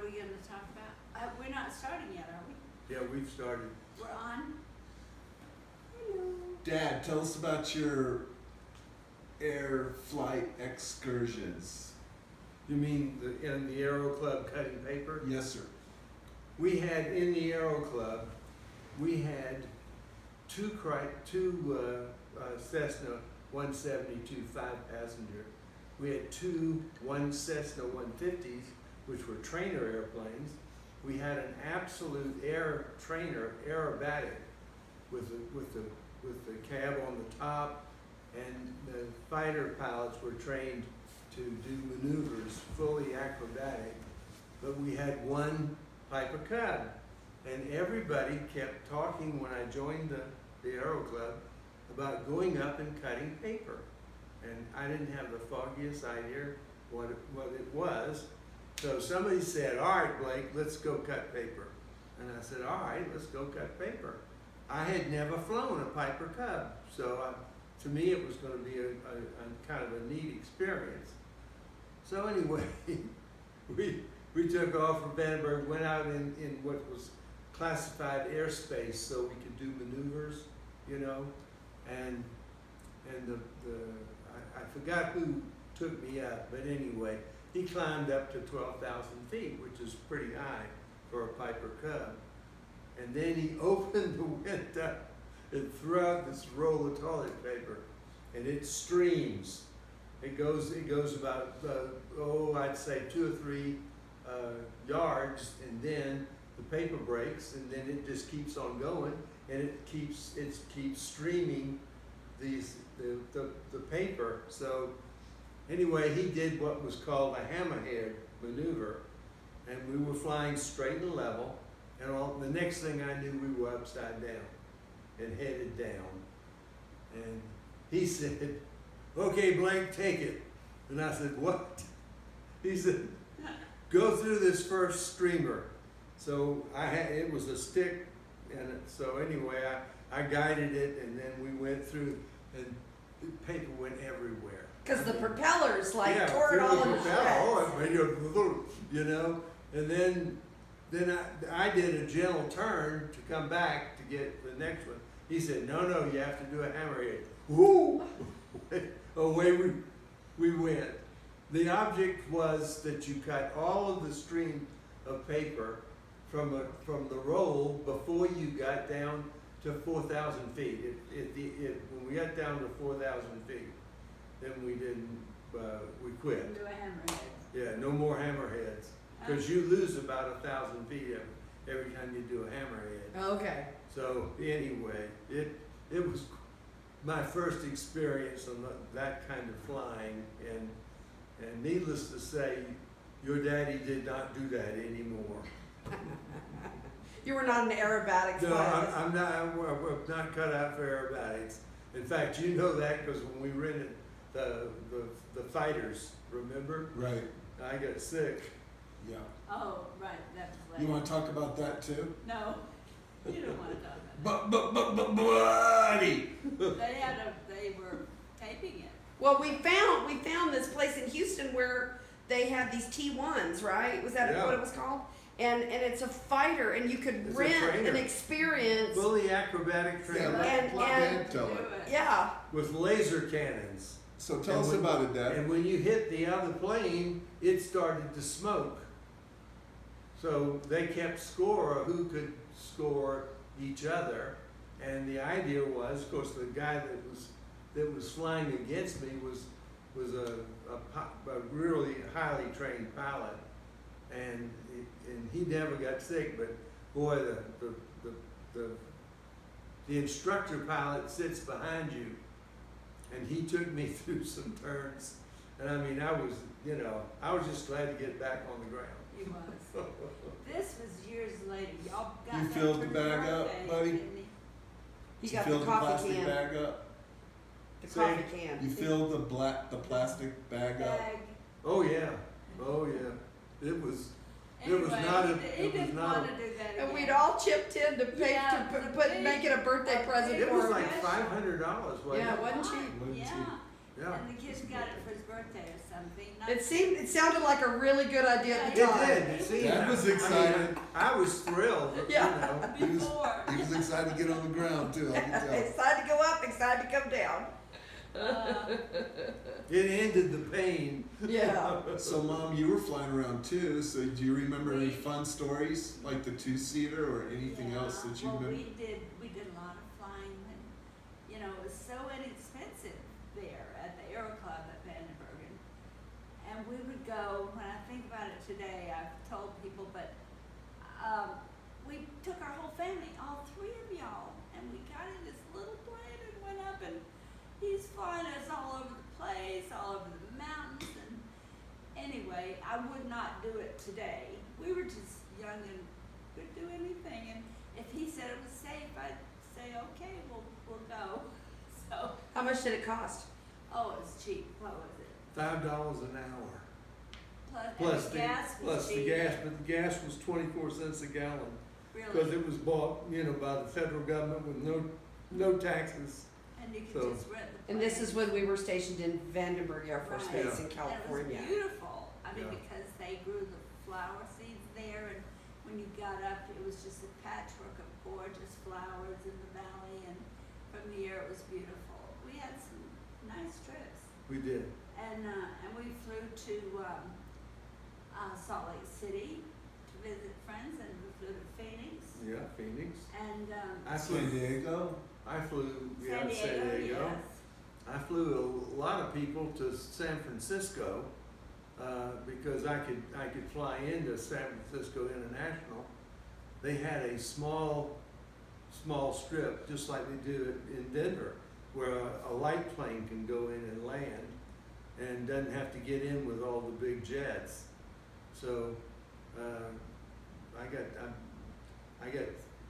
we gonna talk about? We're not starting yet, are we? Yeah, we've started. We're on? Hello. Dad, tell us about your air flight excursions. You mean in the Aero Club cutting paper? Yes, sir. We had, in the Aero Club, we had two Cessna 172 5-passenger. We had one Cessna 150s, which were trainer airplanes. We had an absolute air trainer aerobatic with the cab on the top, and the fighter pilots were trained to do maneuvers fully acrobatic. But we had one Piper Cub, and everybody kept talking when I joined the Aero Club about going up and cutting paper. And I didn't have the foggiest idea what it was. So somebody said, all right, Blake, let's go cut paper. And I said, all right, let's go cut paper. I had never flown a Piper Cub, so to me it was going to be a kind of a neat experience. So anyway, we took off from Vandenberg, went out in what was classified airspace so we could do maneuvers, you know, and I forgot who took me up, but anyway, he climbed up to 12,000 feet, which is pretty high for a Piper Cub. And then he opened the window and threw out this roll of toilet paper, and it streams. It goes about, I'd say 2 or 3 yards, and then the paper breaks, and then it just keeps on going, and it keeps streaming the paper. So anyway, he did what was called a hammerhead maneuver, and we were flying straight and level, and the next thing I knew, we were upside down and headed down. And he said, okay, Blake, take it. And I said, what? He said, go through this first streamer. So it was a stick, and so anyway, I guided it, and then we went through, and the paper went everywhere. Because the propellers tore it through all the in propeller. shreds. Oh, it made you know, and then I did a gentle turn to come back to get the next one. He said, no, you have to do a hammerhead. Woo! Away we went. The object was that you cut all of the stream of paper from the roll before you got down to 4,000 feet. When we got down to 4,000 feet, then we didn't, we quit. Do a hammerhead. Yeah, no more hammerheads. Because you lose about 1,000 feet every time you do a hammerhead. Okay. So anyway, it was my first experience on that kind of flying, and needless to say, your daddy did not do that anymore. You were not an aerobatic No, pilot. I'm not cut out for aerobatics. In fact, you know that because when we rented the fighters, remember? Right. I got sick. Yeah. Oh, right, that was later. You want to talk about that too? No, you don't want to talk about that. Buddy. They were taping it. Well, we found this place in Houston where they had these T1s, right? Was that what it was called? And it's a fighter, and you could It's a rent trainer. an experience. Fully acrobatic trainer And- tell Do it. it. Yeah. with laser cannons. So tell And us when- about it, Dad. And when you hit the other plane, it started to smoke. So they kept score of who could score each other. And the idea was, of course, the guy that was flying against me was a really highly trained pilot, and he never got sick. But boy, the instructor pilot sits behind you, and he took me through some turns. And I mean, I was just glad to get back on the ground. You was. This was years later. Y'all got You that filled for the your bag up, birthday, buddy? didn't you? He You got filled the the coffee plastic can. bag up. The Say- coffee can. You filled the plastic bag up. Bag. Oh yeah, it was Anyway, not a- he it was didn't not want a- to do that And again. we'd all chipped in to pay Yeah, to the put big- make it a birthday the present big- It for was him. like $500, wasn't Yeah, it? it wasn't cheap. Wasn't Yeah. cheap. Yeah. And the kids got it for his birthday or something. something. It sounded like a really good idea at the It time. did. It seemed- Dad was I mean, excited. I was thrilled, Yeah. He was, Before. he was excited to get on the ground too, I can tell. Excited to go up, excited to come down. It ended the pain. Yeah. So Mom, you were flying around too, so do you remember any fun stories, like the two-seater or anything else that you well, remember? we did a lot of flying when, you know, it was so inexpensive there at the Aero Club at Vandenbergen. And we would go, when I think about it today, I've told people, but we took our whole family, all three of y'all, and we got in this little plane and went up, and he's flying us all over the place, all over the mountains, and anyway, I would not do it today. We were just young and could do anything, and if he said it was safe, I'd say, okay, we'll go. So, How much did it cost? oh, it was cheap. What was it? $5 an hour. Plus the gas was Plus the cheap. gas, but the gas was 24 cents a gallon. Because Really. it was bought, you know, by the federal government with no taxes. And you could so- just rent the plane. And this is when we were stationed in Vandenberg Air Force Right. Base in And California. it was beautiful. I mean, Yeah. because they grew the flower seeds there, and when you got up, it was just a patchwork of gorgeous flowers in the valley, and from the air, it was beautiful. We had some nice trips, We did. and we flew to Salt Lake City to visit friends, and we flew to Phoenix, Yeah, Phoenix. and I San flew. Diego? I flew. Yeah, San Diego, yes. I flew a lot of people to San Francisco because I could fly into San Francisco International. They had a small strip, just like they do in Denver, where a light plane can go in and land, and doesn't have to get in with all the big jets. So I got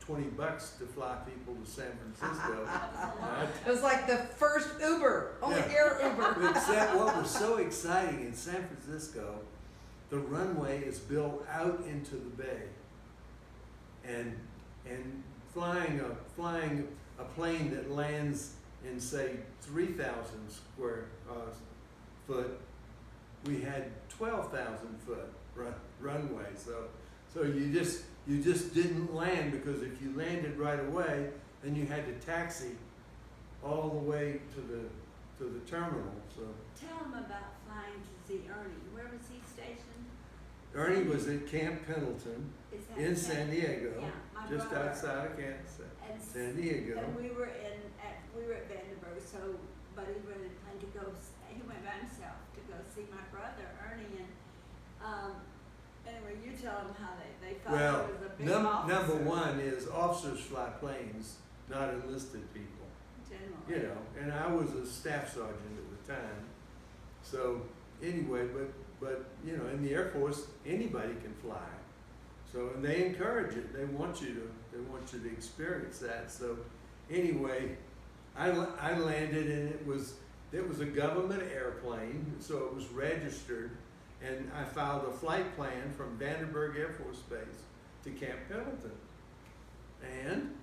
$20 to fly people to San Francisco. That was a lot. It was like the first Uber, only Yeah. air Uber. Except what was so exciting in San Francisco, the runway is built out into the bay, and flying a plane that lands in say 3,000 square foot, we had 12,000 foot runway. So you just didn't land, because if you landed right away, then you had to taxi all the way to the terminal. So Tell them about flying to see Ernie. Where was he stationed? Ernie was at Camp Pendleton Is that in San Diego, Yeah, my just brother. outside of Kansas, And San Diego. And we were at Vandenberg, so Buddy really planned to go. He went by himself to go see my brother Ernie, and anyway, you tell them how they thought Well, he was a big officer. number one is officers fly planes, not enlisted people. Generally. You know, and I was a staff sergeant at the time. So anyway, but you know, in the Air Force, anybody can fly. So, and they encourage it. They want you to experience that. So anyway, I landed, and it was a government airplane, so it was registered, and I filed a flight plan from Vandenberg Air Force Base to Camp Pendleton. And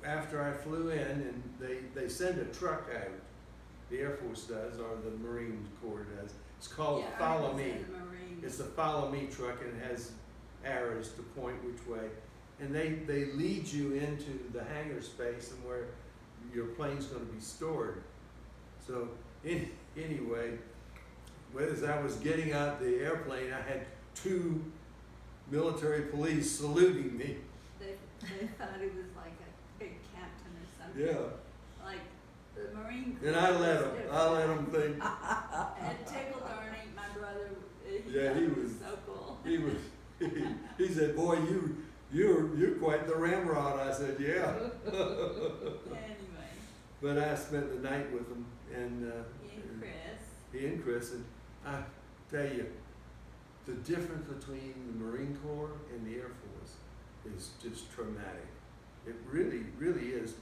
after I flew in, and they send a truck out, the Air Force does, or the Marine Corps does. It's called Yeah, Follow Ernie was Me. in the Marines. It's a Follow Me truck, and it has arrows to point which way. And they lead you into the hangar space and where your plane's going to be stored. So anyway, as I was getting out the airplane, I had 2 military police saluting me. They thought he was like a big captain or something. Yeah. Like the Marine Corps. And I let was them different. think. It tickled Ernie, my brother. Yeah, thought he it was- so cool. He said, "Boy, you're quite the ramrod." I said, "Yeah." Anyway, But I spent the night with him, and he and Chris. and I tell you, the difference between the Marine Corps and the Air Force is just traumatic. It really, really is.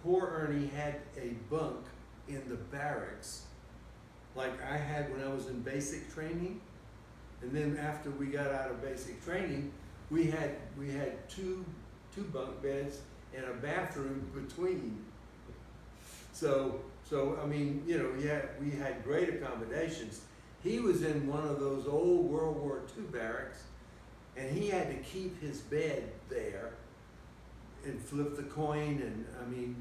Poor Ernie had a bunk in the barracks, like I had when I was in basic training. And then after we got out of basic training, we had 2 bunk beds and a bathroom between. So So, I mean, you know, yeah, we had great accommodations. He was in one of those old World War II barracks, and he had to keep his bed there and flip the coin, and I mean,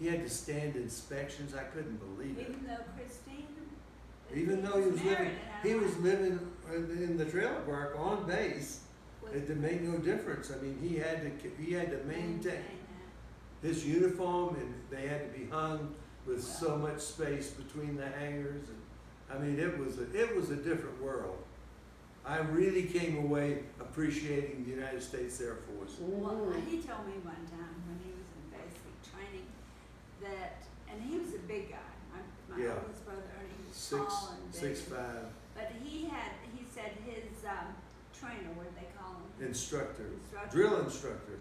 he had to stand inspections. I couldn't believe it. Even though Christine. Even though he was married living, and had he a was wife. living in the trailer park on base. Was- It didn't make no difference. I mean, he had to maintain that. his uniform, and they had to be hung with so much space between the hangers, and I mean, it was a different world. I really came away appreciating the United States Air Force. Well, he told me one time when he was in basic training that, and he was a big guy. My Yeah. oldest brother, and he was tall and big. 6'5", But he said his trainer, what do they call him? instructor, Instructor. drill instructor.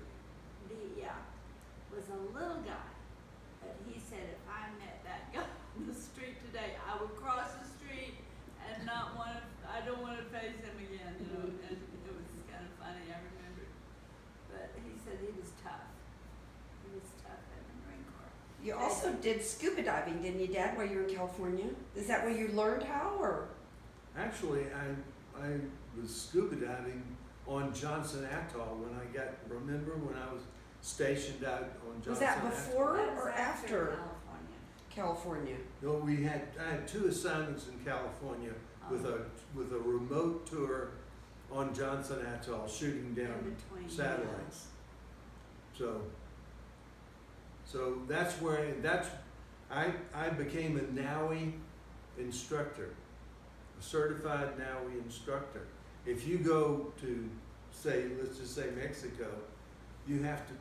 Was a little guy. But he said if I met that guy on the street today, I would cross the street and I don't want to face him again, you know. And it was kind of funny, I remember. But he said he was tough. He was tough in the Marine Corps. You also did scuba diving, didn't you, Dad, while you were in California? Is that where you learned how, or? Actually, I was scuba diving on Johnson Atoll remember when I was stationed out on Johnson Was that Atoll? before That was or after California. California? No, I had 2 assignments in California with a remote tour on Johnson Atoll, shooting down In between, satellites. So that's where I became a NAUI instructor, a certified NAUI instructor. If you go to let's just say Mexico, you have to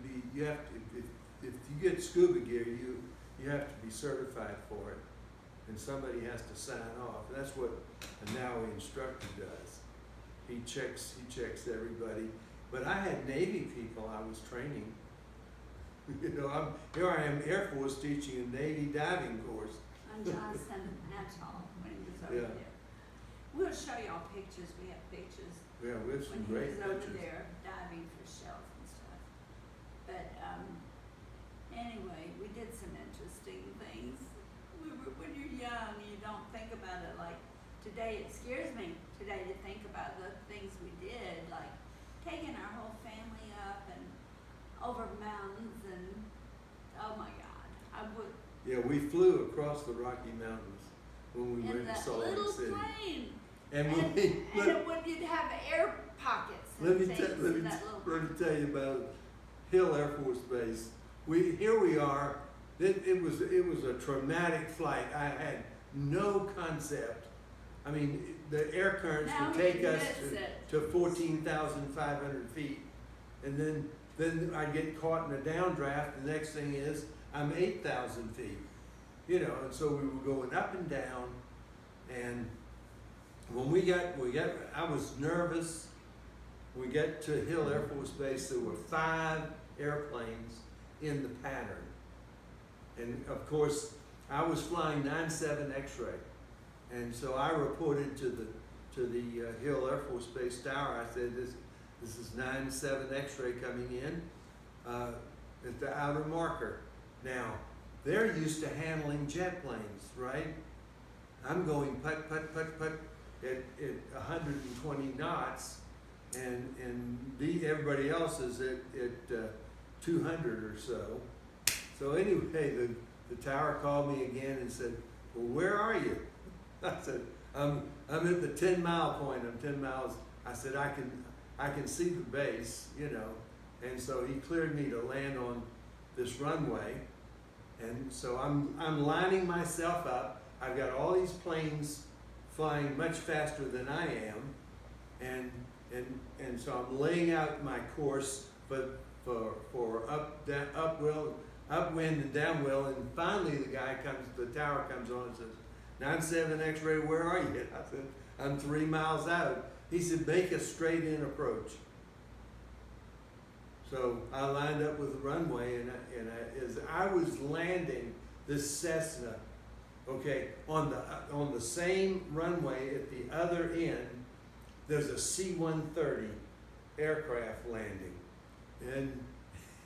if you get scuba gear, you have to be certified for it, and somebody has to sign off. That's what a NAUI instructor does. He checks everybody. But I had Navy people I was training. You know, here I am, Air Force, teaching a Navy diving course. On Johnson Atoll when he was over Yeah. there. We'll show y'all pictures. We have pictures Yeah, we have some when he great was over pictures. there diving for shells and stuff. But anyway, we did some interesting things. When you're young, you don't think about it like today. It scares me today to think about the things we did, like taking our whole family up and over mountains, and oh my God, I would Yeah, we flew across the Rocky Mountains when we in went to that Salt Lake little City. plane. And And, when and when you'd have air pockets and let me things in that little. tell you about Hill Air Force Base. Here we are. It was a traumatic flight. I had no concept. I mean, the air currents Now would he take us admits it. to 14,500 feet, and then I get caught in a downdraft. The next thing is I'm 8,000 feet. You know, and so we were going up and down, and when we got, I was nervous. We got to Hill Air Force Base. There were 5 airplanes in the pattern, and of course, I was flying 97 X-ray, and so I reported to the Hill Air Force Base tower. I said, "This is 97 X-ray coming in at the outer marker." Now, they're used to handling jet planes, right? I'm going put at 120 knots, and everybody else is at 200 or so. So anyway, the tower called me again and said, "Well, where are you?" I said, I'm at the 10-mile point. I'm 10 miles. I said, I can see the base, you know. And so he cleared me to land on this runway. And so I'm lining myself up. I've got all these planes flying much faster than I am, and so I'm laying out my course for upwind and downwind, and finally the tower comes on and says, 97 X-ray, where are you? I said, I'm 3 miles out. He said, make a straight in approach. So I lined up with the runway, and as I was landing this Cessna, okay, on the same runway at the other end, there's a C-130 aircraft landing, and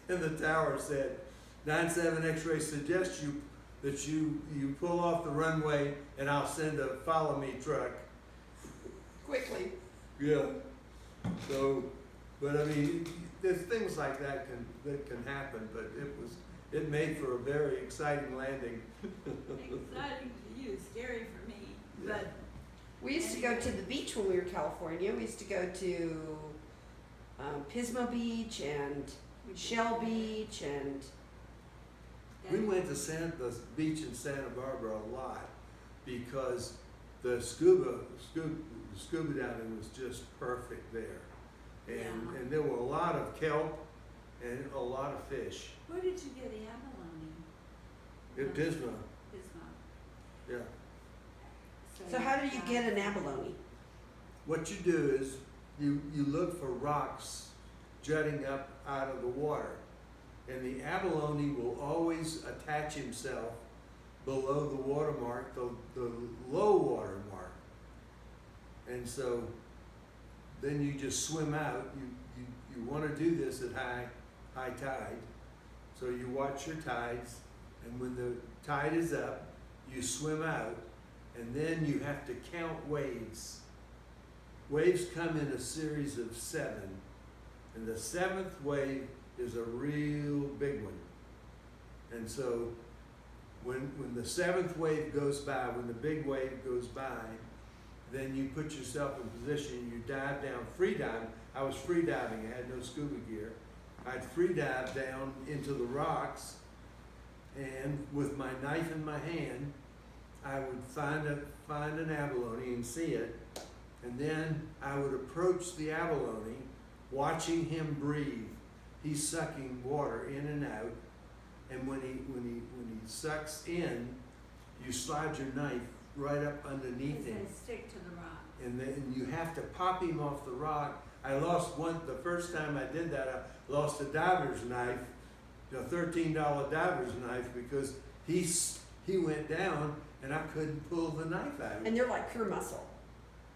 the tower said, 97 X-ray suggests you that you pull off the runway and I'll send a follow me truck. Quickly. Yeah. So, but I mean, there's things like that can happen, but it made for a very exciting landing. Exciting for you, scary for me, but We used to go to the beach when we were in California. We used to go to Pismo Beach and Shell Beach and We went to the beach in Santa Barbara a lot because the scuba diving was just perfect there. And there were a lot of kelp and a lot of fish. where did you get the abalone? At Pismo, Pismo. yeah. so how do you get an abalone? What you do is you look for rocks jutting up out of the water. And the abalone will always attach himself below the water mark, the low water mark. And so then you just swim out. You want to do this at high tide. So you watch your tides, and when the tide is up, you swim out, and then you have to count waves. Waves come in a series of 7, and the 7th wave is a real big one. And so when the 7th wave goes by, when the big wave goes by, then you put yourself in position, you dive down, free dive. I was free diving, I had no scuba gear. I'd free dive down into the rocks, and with my knife in my hand, I would find an abalone and see it, and then I would approach the abalone, watching him breathe. He's sucking water in and out, and when he sucks in, you slide your knife right up underneath him, They stick to the rock. and then you have to pop him off the rock. I lost one the first time I did that. I lost a diver's knife, a $13 diver's knife, because he went down and I couldn't pull the knife out. And they're like pure muscle.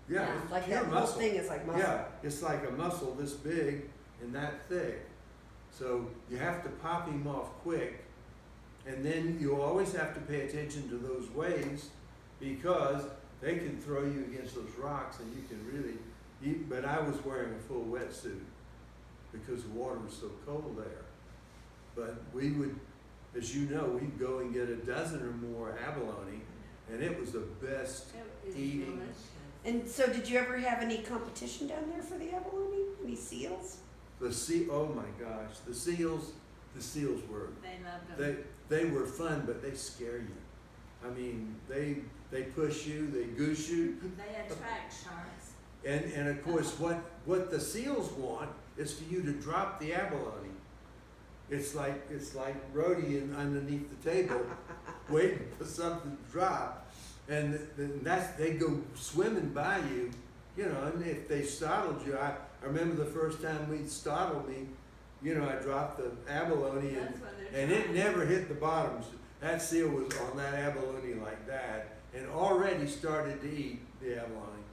Yeah, Yeah. it's Like pure that whole muscle. thing is like muscle. Yeah, it's like a muscle this big and that thick. So you have to pop him off quick, and then you always have to pay attention to those waves, because they can throw you against those rocks and you can really eat. But I was wearing a full wetsuit because the water was so cold there. But we would, as you know, we'd go and get a dozen or more abalone, and it was the best It is eating. delicious. And so did you ever have any competition down there for the abalone? Any seals? Oh my gosh, the seals were, They loved them. they were fun, but they scare you. I mean, they push you, they goose you, They attract sharks. and of course, what the seals want is for you to drop the abalone. It's like Rhodey underneath the table, waiting for something to drop, and they go swimming by you, you know. And if they startled you, I remember the first time we startled me, you know, I dropped the abalone, That's what they're and it trying. never hit the bottom. That seal was on that abalone like that, and already started to eat the abalone,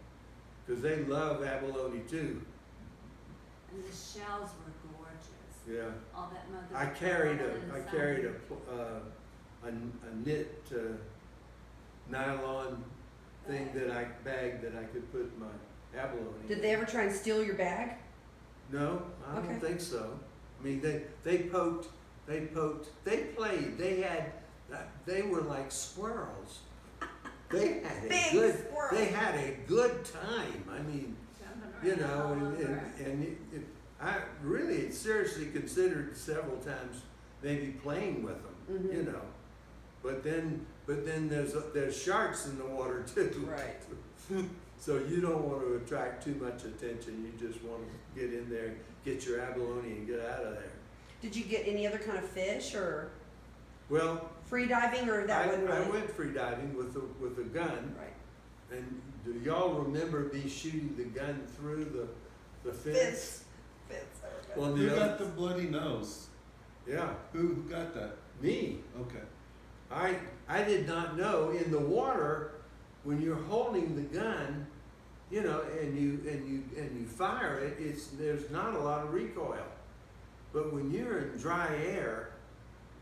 because they love abalone too. And the shells were gorgeous. Yeah. All that mother. I carried pearl a knit nylon thing bag that I could put my abalone in. Did they ever try and steal your bag? No, I Okay. don't think so. I mean, they poked, they played, they were like squirrels. They had Big squirrels. they had a good time. I mean, jumping you know, around all over. I really seriously considered several times maybe playing with them, Mhm. you know. But then there's sharks in the water too. Right. So you don't want to attract too much attention. You just want to get in there, get your abalone, and get out of there. Did you get any other kind of fish or Well, free diving, or that wasn't I really? went free diving with a gun. Right. And do y'all remember me shooting the gun through the fence? Fits. On Who the got other, the bloody nose? yeah, Who got that? me. Okay. I did not know in the water when you're holding the gun, you know, and you fire it, there's not a lot of recoil. But when you're in dry air,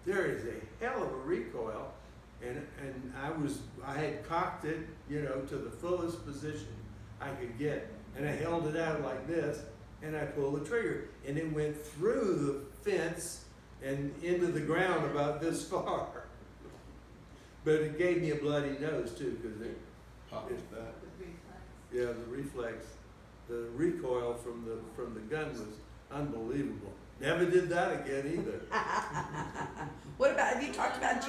there is a hell of a recoil, and I had cocked it, you know, to the fullest position I could get, and I held it out like this, and I pulled the trigger, and it went through the fence and into the ground about this far. But it gave me a bloody nose too, because it, Pop with that. The reflex. yeah, the reflex, the recoil from the gun was unbelievable. Never did that again either. What about, have you talked about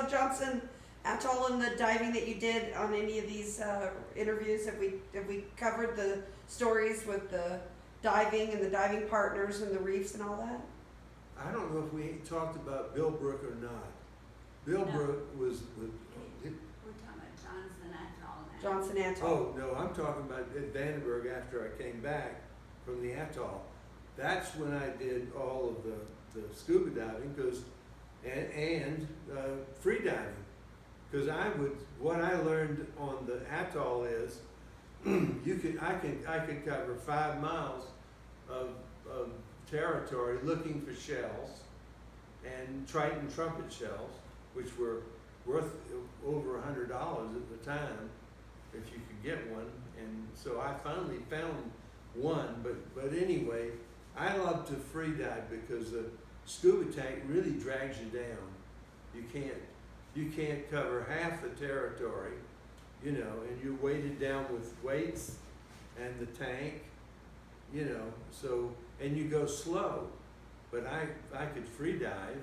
Johnson Atoll and the diving that you did on any of these interviews? Have we covered the stories with the diving and the diving partners and the reefs and all that? I don't know if we talked about Bill Brook or not. Bill No. Brook was with, We're talking about Johnson Atoll now. Johnson Atoll. oh, no, I'm talking about at Vandenberg after I came back from the atoll. That's when I did all of the scuba diving, and free diving. Because what I learned on the atoll is, I could cover 5 miles of territory looking for shells, and Triton trumpet shells, which were worth over $100 at the time, if you could get one. And so I finally found one, but anyway, I love to free dive because the scuba tank really drags you down. You can't cover half the territory, you know, and you're weighted down with weights and the tank, you know, so, and you go slow. But I could free dive,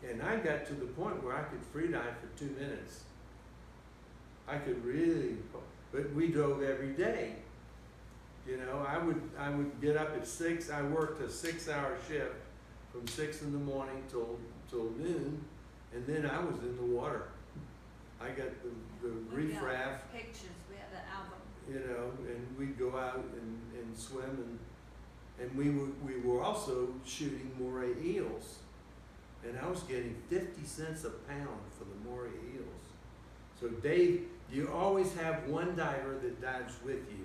and I got to the point where I could free dive for 2 minutes. I could really, but we drove every day. You know, I would get up at 6. I worked a 6-hour shift from 6 in the morning till noon, and then I was in the water. I got the We reef got raft, pictures, we have the album. you know, and we'd go out and swim, and we were also shooting moray eels, and I was getting 50 cents a pound for the moray eels. So Dave, you always have one diver that dives with you,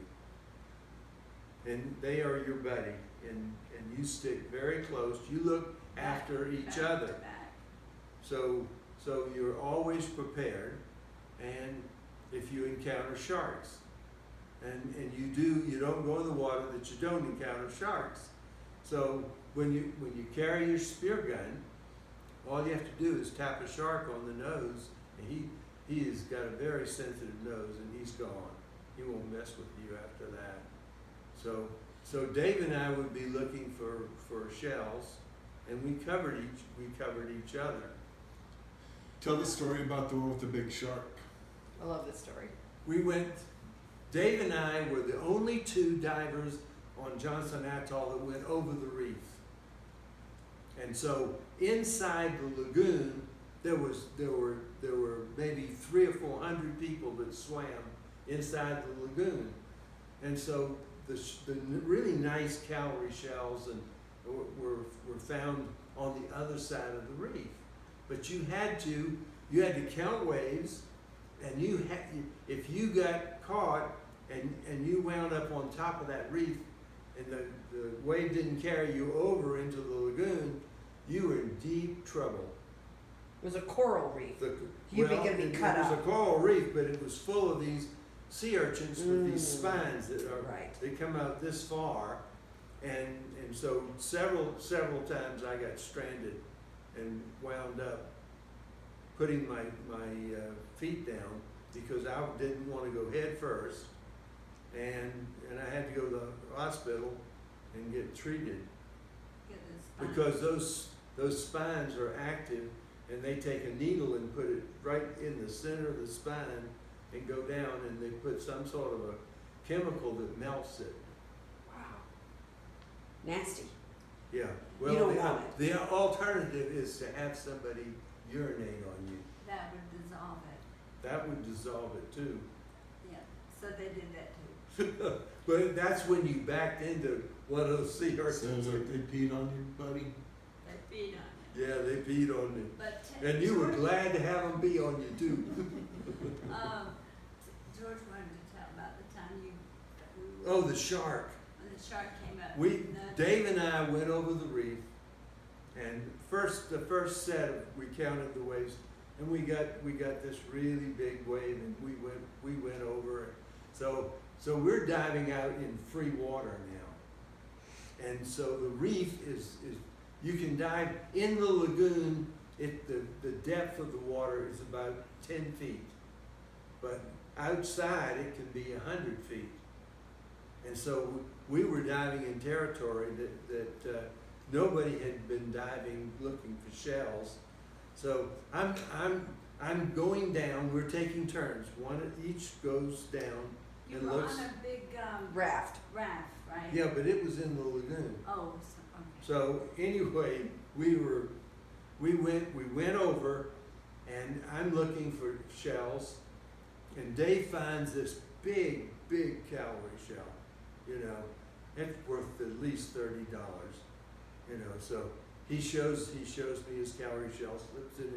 and they are your buddy, and you stick very close. You look after each Back to other. back. So you're always prepared, and if you encounter sharks, and you don't go in the water that you don't encounter sharks. So when you carry your spear gun, all you have to do is tap a shark on the nose, and he has got a very sensitive nose, and he's gone. He won't mess with you after that. So Dave and I would be looking for shells, and we covered each other. Tell the story about the one with the big shark. I love this story. Dave and I were the only 2 divers on Johnson Atoll that went over the reef. And so inside the lagoon, there were maybe 300 or 400 people that swam inside the lagoon. And so the really nice calorie shells were found on the other side of the reef. But you had to count waves, and if you got caught and you wound up on top of that reef, and the wave didn't carry you over into the lagoon, you were in deep trouble. It was a coral reef. You'd be gonna be It cut was a up. coral reef, but it was full of these sea urchins with these spines that Right. they come out this far, and so several times I got stranded and wound up putting my feet down because I didn't want to go head first, and I had to go to the hospital and get treated Get this fun. because those spines are active, and they take a needle and put it right in the center of the spine and go down, and they put some sort of a chemical that melts it. Wow. Nasty. Yeah. You Well, don't want it. the alternative is to have somebody urinate on you. That would dissolve it, That would dissolve it too. yeah, so they did that too. But that's when you backed into one of those sea urchins. Sounds like they peed on you, buddy. They feed on it. Yeah, they peed on me. But And you were George- glad to have them be on you too. George wanted to tell about the time you, Oh, the shark. when the shark came up. We, and the- Dave and I went over the reef, and the first set of, we counted the waves, and we got this really big wave, and we went over it. So we're diving out in free water now, and so the reef is you can dive in the lagoon. The depth of the water is about 10 feet, but outside it can be 100 feet. And so we were diving in territory that nobody had been diving looking for shells. So I'm going down. We're taking turns. One each goes down You and were looks. on a big Raft. raft, right? Yeah, but it was in the lagoon. Oh, okay. So anyway, we went over, and I'm looking for shells, and Dave finds this big calorie shell. You know, it's worth at least $30. You know, so he shows me his calorie shell, slips it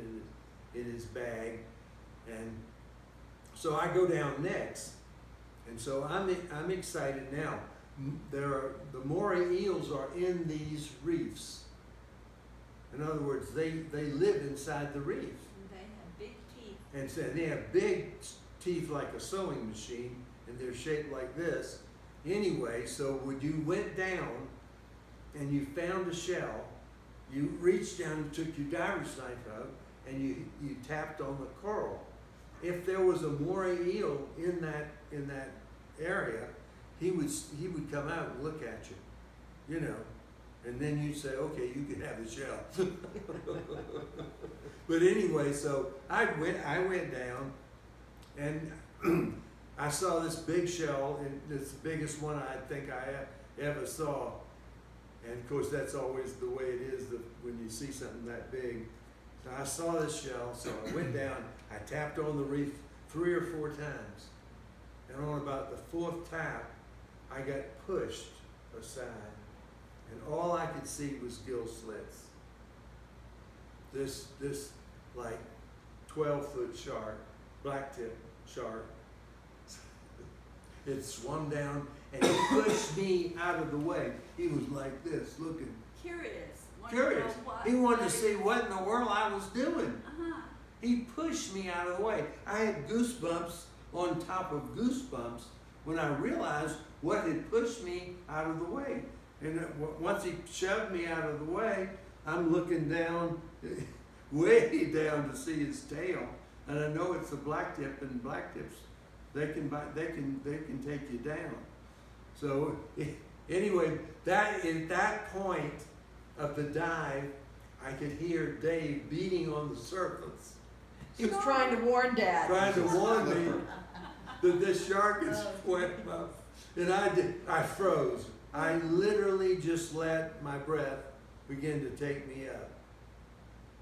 in his bag, and so I go down next, and so I'm excited now. The moray eels are in these reefs. In other words, they live inside the reef, And they have big teeth. and so they have big teeth like a sewing machine, and they're shaped like this. Anyway, so when you went down and you found a shell, you reached down and took your diver's knife out, and you tapped on the coral. If there was a moray eel in that area, he would come out and look at you, you know, and then you'd say, okay, you can have the shell. But anyway, so I went down, and I saw this big shell, and it's the biggest one I think I ever saw. And of course, that's always the way it is when you see something that big. So I saw this shell, so I went down, I tapped on the reef 3 or 4 times. And on about the 4th tap, I got pushed aside. And all I could see was gill slits. This like 12-foot shark, blacktip shark, it swum down and he pushed me out of the way. He was like this, looking Curious. curious. He wanted to see what in the world I was doing. Uh-huh. He pushed me out of the way. I had goosebumps on top of goosebumps when I realized what had pushed me out of the way. And once he shoved me out of the way, I'm looking down, way down to see his tail, and I know it's a blacktip, and blacktips, they can take you down. So anyway, at that point of the dive, I could hear Dave beating on the surface, He was trying to warn Dad. trying to warn me that this shark had swam up, and I froze. I literally just let my breath begin to take me up.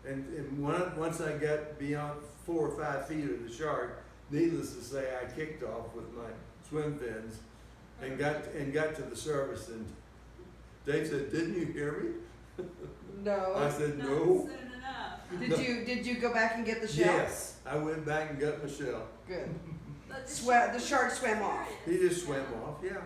And once I got beyond 4 or 5 feet of the shark, needless to say, I kicked off with my swim fins and got to the surface. And Dave said, "Didn't you hear me?" No. I said, Not "No." soon enough. Did you go back and get the shell? Yes, I went back and got my shell. Good. But The shark swam off. He just swam off. Yeah,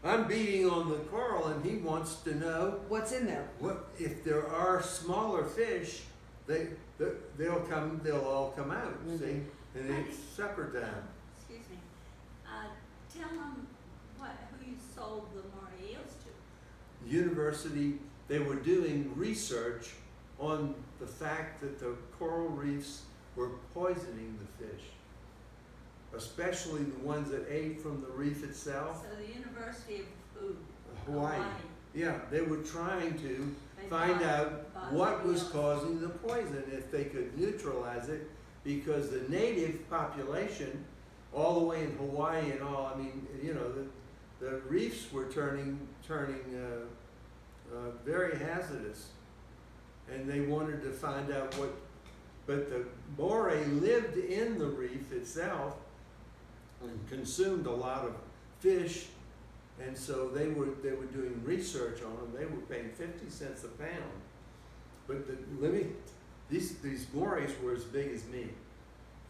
I'm beating on the coral, and he wants to know What's in there? what if there are smaller fish. They'll all come out. See, and it's supper time. Excuse me. Tell them who you sold the moray eels to. University, they were doing research on the fact that the coral reefs were poisoning the fish, especially the ones that ate from the reef itself. So the University of who? Hawaii. Yeah, they were trying to They find bought- out bought what the was eels. causing the poison, if they could neutralize it, because the native population, all the way in Hawaii and all, I mean, you know, the reefs were turning very hazardous, and they wanted to find out what. But the moray lived in the reef itself and consumed a lot of fish, and so they were doing research on them. They were paying 50 cents a pound. But these morays were as big as me,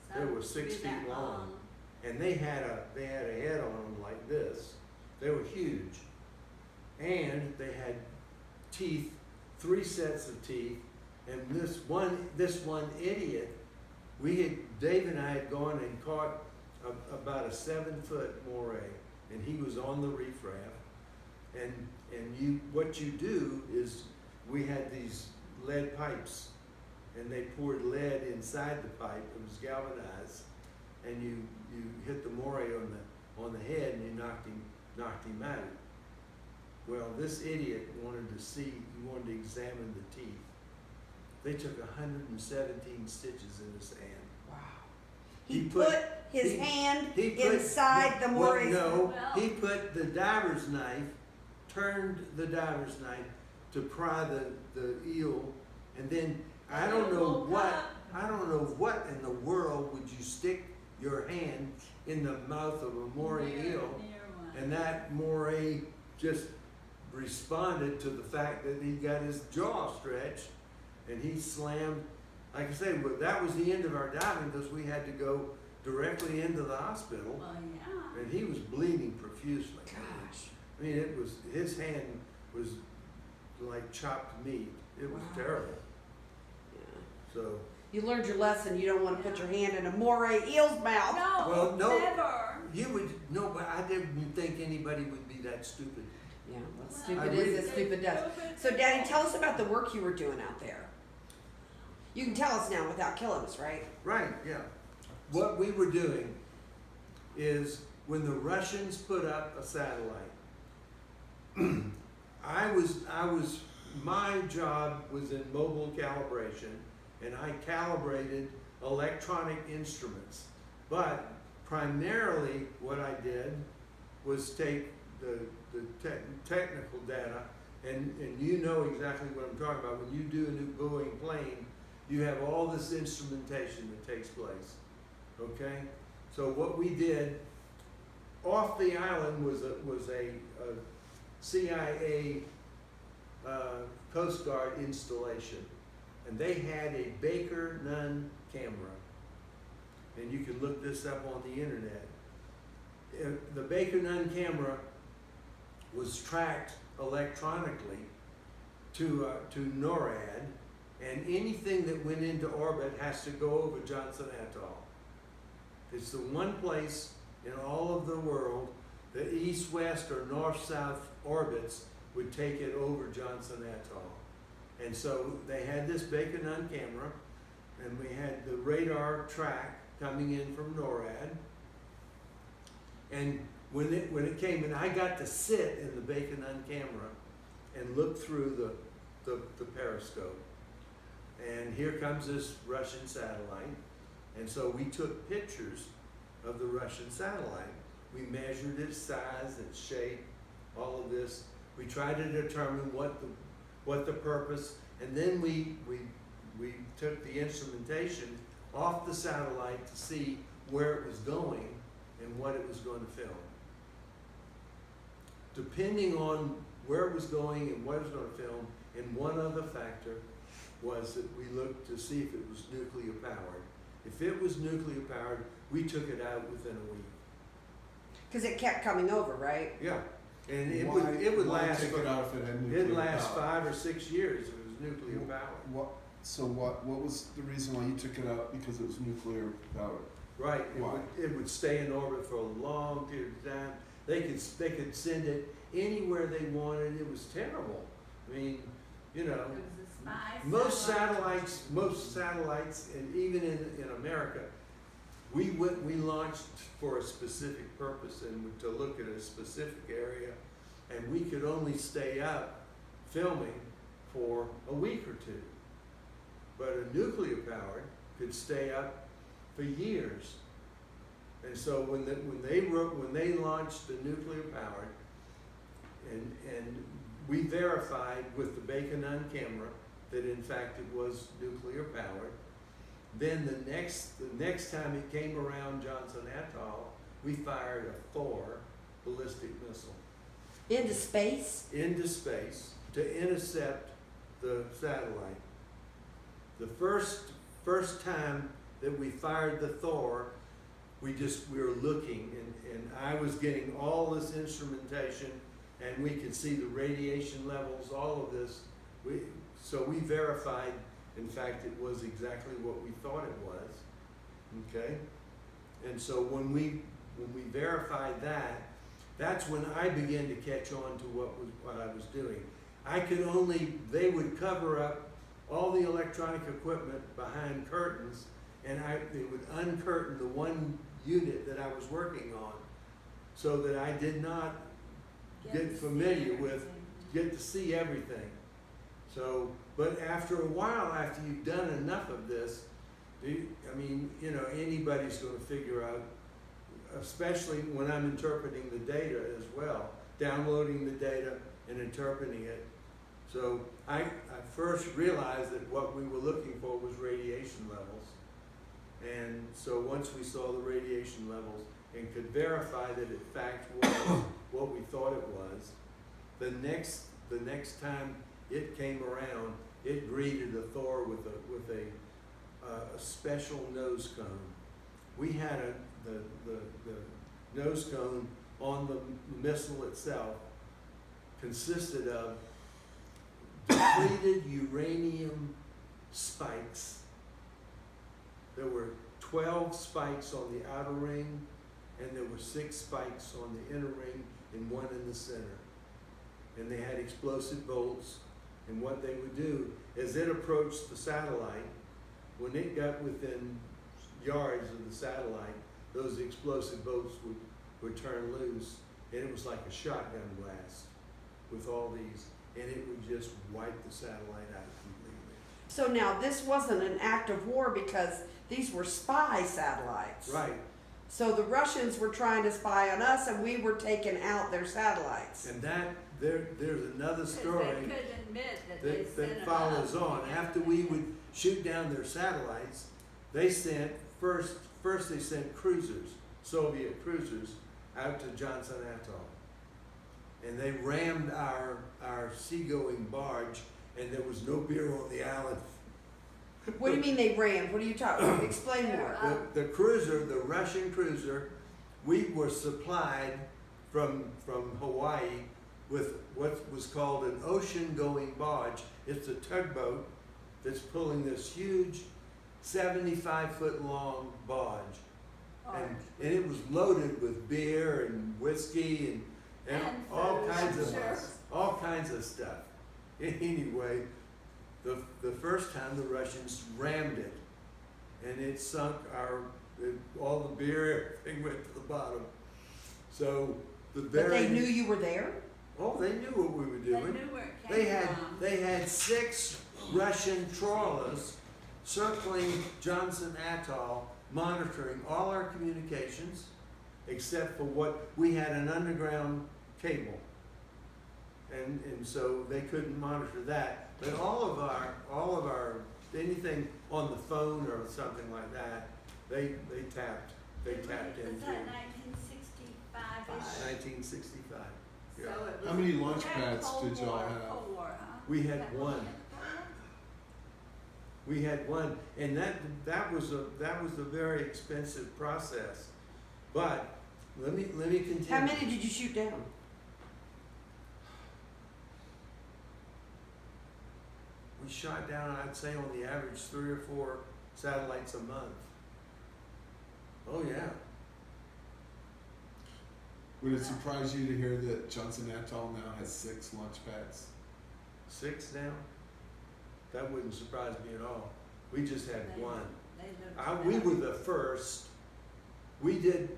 So they were to 6 be feet that long. and they had a head on them like this. They were huge, and they had teeth, 3 sets of teeth. And this one idiot Dave and I had gone and caught about a 7-foot moray, and he was on the reef raft. And what you do is, we had these lead pipes, and they poured lead inside the pipe. It was galvanized, and you hit the moray on the head, and you knocked him out. Well, this idiot wanted to examine the teeth. They took 117 stitches in his hand. Wow. He put his hand inside the moray's. No, Well- he put the diver's knife, turned the diver's knife to pry the eel, and then I don't know what in the world would you stick your hand in the mouth of a moray Near eel, one. and that moray just responded to the fact that he got his jaw stretched, and he slammed. Like I say, well, that was the end of our diving, because we had to go directly into the hospital, Well, yeah. and he was bleeding profusely. Gosh. I mean, his hand was like chopped meat. It was Wow. terrible. Yeah. So, You learned your lesson. You don't want to put your hand in a moray eel's mouth. No, Well, no. never. but I didn't think anybody would be that stupid. Yeah, well, Well, stupid I is really- as stupid does. So, Daddy, tell us about the work you were doing out there. You can tell us now without killing us, right? Right, yeah. What we were doing is, when the Russians put up a satellite, my job was in mobile calibration, and I calibrated electronic instruments. But primarily what I did was take the technical data, and you know exactly what I'm talking about. When you do a new Boeing plane, you have all this instrumentation that takes place, okay? So what we did, off the island was a CIA Coast Guard installation, and they had a Baker Nunn camera, and you can look this up on the internet. The Baker Nunn camera was tracked electronically to NORAD, and anything that went into orbit has to go over Johnson Atoll. It's the one place in all of the world that east-west or north-south orbits would take it over Johnson Atoll. And so they had this Baker Nunn camera, and we had the radar track coming in from NORAD. And when it came, and I got to sit in the Baker Nunn camera and look through the periscope. And here comes this Russian satellite. And so we took pictures of the Russian satellite. We measured its size, its shape, all of this. We tried to determine what the purpose, and then we took the instrumentation off the satellite to see where it was going and what it was going to film. Depending on where it was going and what it was going to film, and one other factor was that we looked to see if it was nuclear powered. If it was nuclear powered, we took it out within a week. Because it kept coming over, right? Yeah, and it Why- would why last. take it out if it had nuclear It'd last power? 5 or 6 years if it was nuclear powered. What was the reason why you took it out? Because it was nuclear powered. Right, Why? it would stay in orbit for a long period of time. They could send it anywhere they wanted. It was terrible. I mean, you know, It was a spy most satellite. satellites, and even in America, we launched for a specific purpose and to look at a specific area, and we could only stay up filming for a week or two. But a nuclear powered could stay up for years. And so when they launched the nuclear powered, and we verified with the Baker Nunn camera that in fact it was nuclear powered, then the next time it came around Johnson Atoll, we fired a Thor ballistic missile Into space? into space to intercept the satellite. The first time that we fired the Thor, we were looking, and I was getting all this instrumentation, and we could see the radiation levels, all of this. So we verified, in fact, it was exactly what we thought it was. Okay? And so when we verified that, that's when I began to catch on to what I was doing. They would cover up all the electronic equipment behind curtains, and they would uncurtain the one unit that I was working on, so that I did not get familiar with, get to see everything. So, but after a while, after you've done enough of this, anybody's going to figure out, especially when I'm interpreting the data as well, downloading the data and interpreting it. So I first realized that what we were looking for was radiation levels. And so once we saw the radiation levels and could verify that in fact was what we thought it was, the next time it came around, it greeted a Thor with a special nose cone. We had the nose cone on the missile itself consisted of depleted uranium spikes. There were 12 spikes on the outer ring, and there were 6 spikes on the inner ring and 1 in the center. And they had explosive bolts, and what they would do as it approached the satellite, when it got within yards of the satellite, those explosive bolts would turn loose, and it was like a shotgun blast with all these, and it would just wipe the satellite out completely. So now this wasn't an act of war because these were spy satellites. Right. So the Russians were trying to spy on us, and we were taking out their satellites. And there's another story Because they couldn't admit that they sent that them follows up. on. After we would shoot down their satellites, they sent first they sent cruisers, Soviet cruisers, out to Johnson Atoll, and they rammed our seagoing barge, and there was no beer on the island. What do you mean they rammed? What are you talking about? Explain more. The cruiser, the Russian cruiser, we were supplied from Hawaii with what was called an ocean-going barge. It's a tugboat that's pulling this huge 75-foot-long barge. And it was loaded with beer and whiskey and all kinds of stuff. Anyway, the first time the Russians rammed it, and it sunk all the beer, everything went to the bottom. So But they knew you were there? Oh, they knew what we were They doing. knew where it came from. They had 6 Russian trawlers circling Johnson Atoll, monitoring all our communications, except for what we had an underground cable, and so they couldn't monitor that. But all of our anything on the phone or something like that, they tapped into. Was that 1965-ish? 1965. So Yeah. it was How many launch kind of pads Cold did y'all War, have? Cold War, huh? We had That one. was it? We had one, and that was a very expensive process. But let me continue. How many did you shoot down? We shot down, I'd say, on the average 3 or 4 satellites a month. Oh yeah. Would it surprise you to hear that Johnson Atoll now has 6 launch pads? 6 now? That wouldn't surprise me at all. We just had They- one. They looked We better. were the first. There's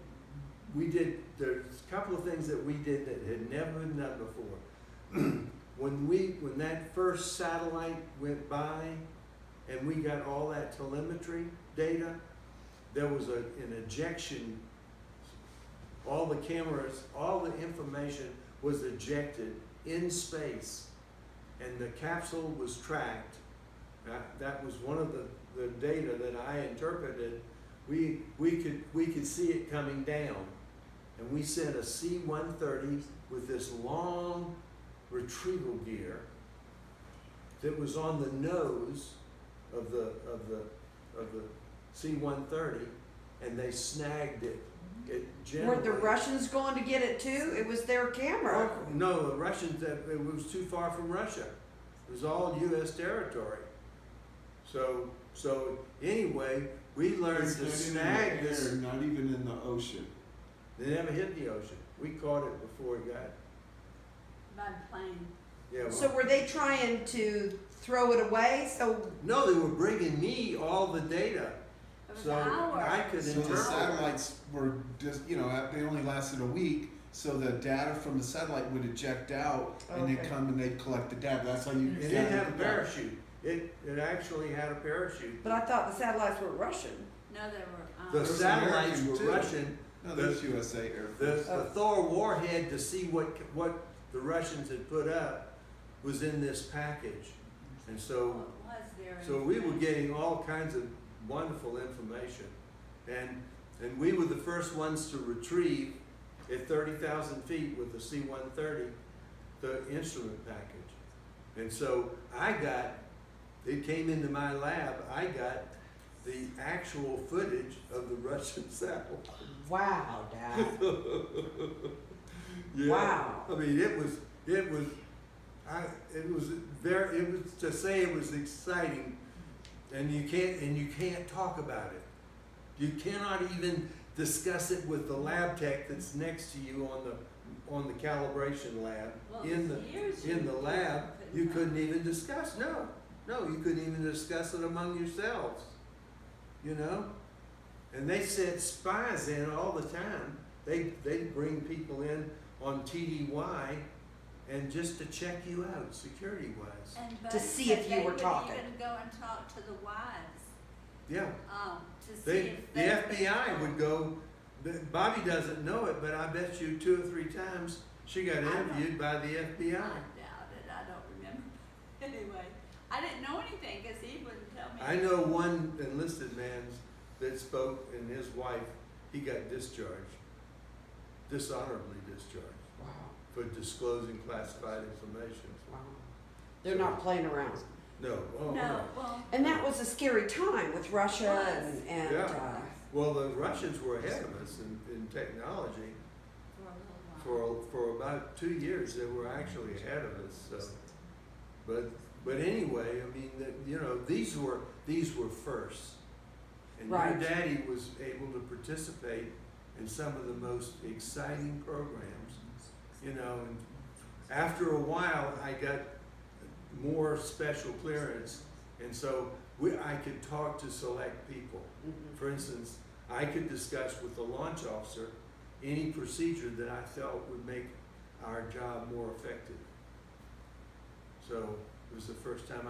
a couple of things that we did that had never been done before. When that first satellite went by and we got all that telemetry data, there was an ejection. All the cameras, all the information was ejected in space, and the capsule was tracked. That was one of the data that I interpreted. We could see it coming down, and we sent a C-130 with this long retrieval gear that was on the nose of the C-130, and they snagged it. Were the Russians going to get it too? It was their camera. Oh, no, the Russians, it was too far from Russia. It was all U.S. territory. So anyway, we learned It's to not snag in the this. air, not even in the ocean. They never hit the ocean. We caught it before it got. By plane. Yeah. Well, So were they trying to throw it away? So no, they were bringing me all the data, It was so ours. I could So the interpret. satellites were just, they only lasted a week, so the data from the satellite would eject out, and they'd Okay. come and they'd collect the data. That's how you. It didn't have a parachute. It actually had a parachute. but I thought the satellites were Russian. No, they were. The Those satellites American were too. Russian. No, there's USA Air The, Force. the Thor warhead to see what the Russians had put up was in this package, and so What was there? we were getting all kinds of wonderful information, and we were the first ones to retrieve at 30,000 feet with the C-130 the instrument package, and so it came into my lab. I got the actual footage of the Russian satellite. Wow, Dad. Yeah. Wow. I mean, it was to say it was exciting, and you can't talk about it. You cannot even discuss it with the lab tech that's next to you on the calibration lab. Well, in the years in the you lab, you couldn't couldn't even discuss. No, you couldn't even discuss it among yourselves. You know, and they sent spies in all the time. They bring people in on TDY, and just to check you out, security wise. And To Buddy see said if you they were would talking. even go and talk to the wives, Yeah, to see if the they FBI would go. Bobbie doesn't know it, but I bet you 2 or 3 times she got I don't- interviewed by the I FBI. doubt it. I don't remember. Anyway, I didn't know anything because he wouldn't tell me. I know one enlisted man that spoke, and his wife, he got discharged, dishonorably discharged, Wow. for disclosing classified information. Wow. They're not playing around. No, oh No, no. well, And that was a scary time with Russia and Yeah. Well, the Russians were ahead of us in technology. for a little while. For about 2 years, they were actually ahead of us. So, but anyway, I mean, these were firsts, and Right. your daddy was able to participate in some of the most exciting programs. And after a while, I got more special clearance, and so I could talk to select people. Mhm. For instance, I could discuss with the launch officer any procedure that I felt would make our job more effective. So it was the first time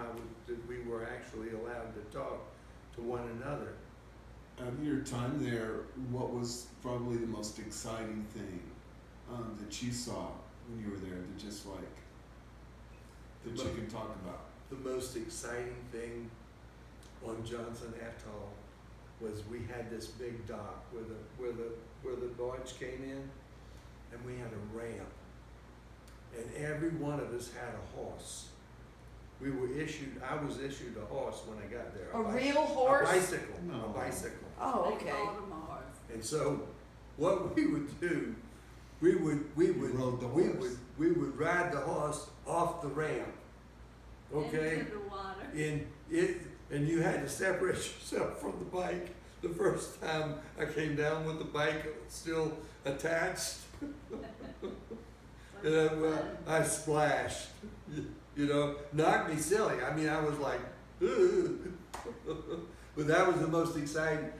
that we were actually allowed to talk to one another. Out of your time there, what was probably the most exciting thing that you saw when you were there that you can talk about? The most exciting thing on Johnson Atoll was we had this big dock where the barge came in, and we had a ramp, and every one of us had a horse. I was issued a horse when I got there. A real horse? A bicycle. No. A bicycle. Oh, They okay. called them ours. And so, what we would do, we would rode the horse. we would ride the horse off the ramp. Okay. Into the water. And you had to separate yourself from the bike. The first time I came down with the bike, it was still attached, and I splashed. Knocked me silly. I mean, I was like, "Ugh." But that was the most exciting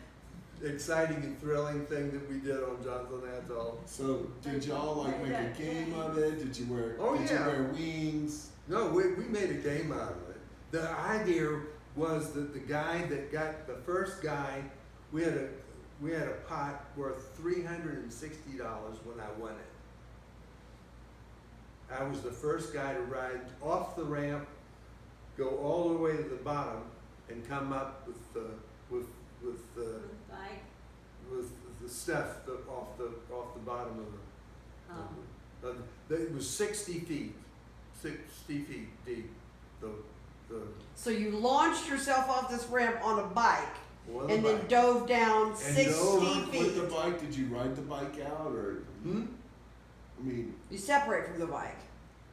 and thrilling thing that we did on Johnson Atoll. So did y'all make a game of it? Did you wear wings? No, we made a game out of it. The idea was that the guy that got the first guy, we had a pot worth $360 when I won it. I was the first guy to ride off the ramp, go all the way to the bottom, and come up with the Like, stuff off the bottom of it was 60 feet deep. So you launched yourself off this ramp on a bike Well, and the then bike. dove down And 60 dove feet. With the bike, did you ride the bike out or? I mean, You separate from the bike.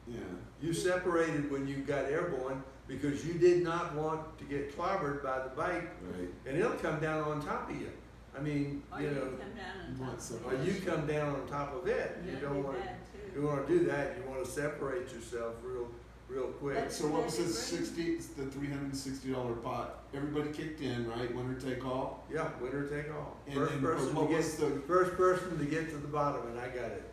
Yeah. You separated when you got airborne because you did not want to get clobbered by the bike, Right. and it'll come down on top of you. I mean, Or you you know, come down you and want talk some- or you come down on top of it. You That'd don't be want to. bad, too. You want to do that. You want to separate yourself real quick. That's- So what was That'd this be great. 60? It's the $360 pot. Everybody kicked in, right? Winner take all. Yeah, winner take all. And First then, person what to was get the? first person to get to the bottom, and I got it.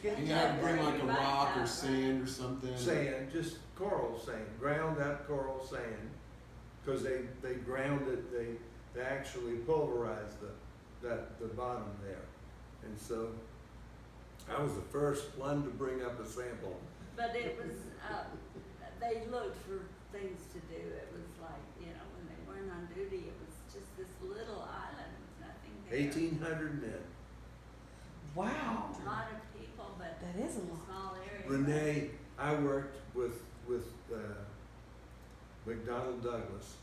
And you had to bring like a rock or sand or something. Sand, just coral sand, ground up coral sand, because they ground it. They actually pulverized the bottom there, and so I was the first one to bring up a sample. But it was, they looked for things to do. It was like, you know, when they weren't on duty, it was just this little island with nothing there. 1,800 men. Wow. A lot of people, but That is a lot. small area. Renee, I worked with McDonnell Douglas,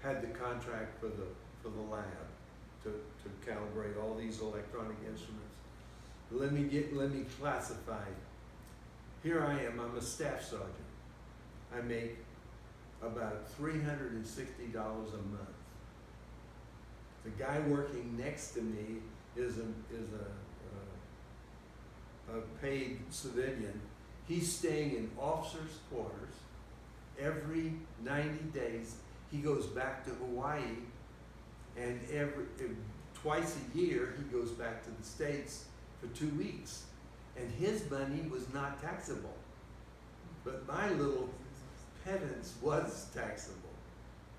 had the contract for the lab to calibrate all these electronic instruments. Let me classify. Here I am, I'm a staff sergeant. I make about $360 a month. The guy working next to me is a paid civilian. He's staying in officers' quarters. Every 90 days, he goes back to Hawaii, and twice a year, he goes back to the States for 2 weeks. And his money was not taxable. But my little pittance was taxable.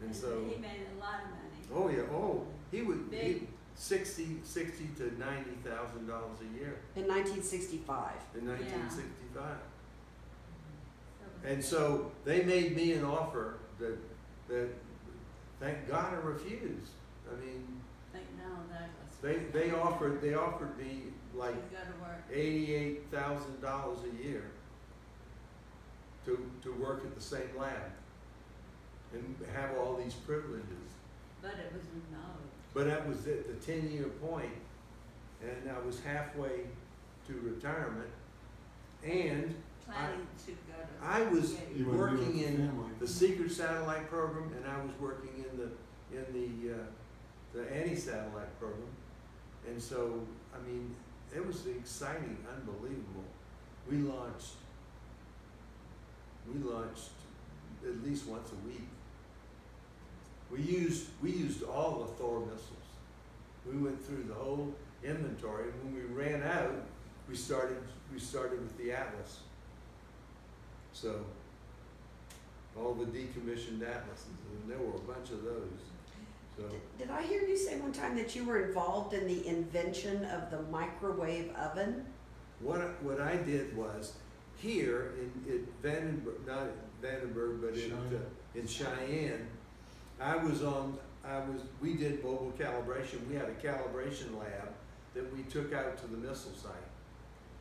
And so, He made a lot of money. oh yeah, he would, Big. $60,000 to $90,000 a year In 1965. in 1965. So- And so they made me an offer that thank God I refused. I mean, Think no, Douglas. they offered me like You go to work. $88,000 a year to work at the same lab and have all these privileges. But it was remote. But that was at the 10-year point, and I was halfway to retirement, and Planning to go to. I was Yale. You wanna do it working with in family. the secret satellite program, and I was working in the anti-satellite program, and so I mean it was exciting, unbelievable. We launched at least once a week. We used all the Thor missiles. We went through the whole inventory. When we ran out, we started with the Atlas. So all the decommissioned Atlases, and there were a bunch of those. So Did I hear you say one time that you were involved in the invention of the microwave oven? what I did was here in Vandenberg, not Vandenberg, but Cheyenne. in Cheyenne, we did mobile calibration. We had a calibration lab that we took out to the missile site,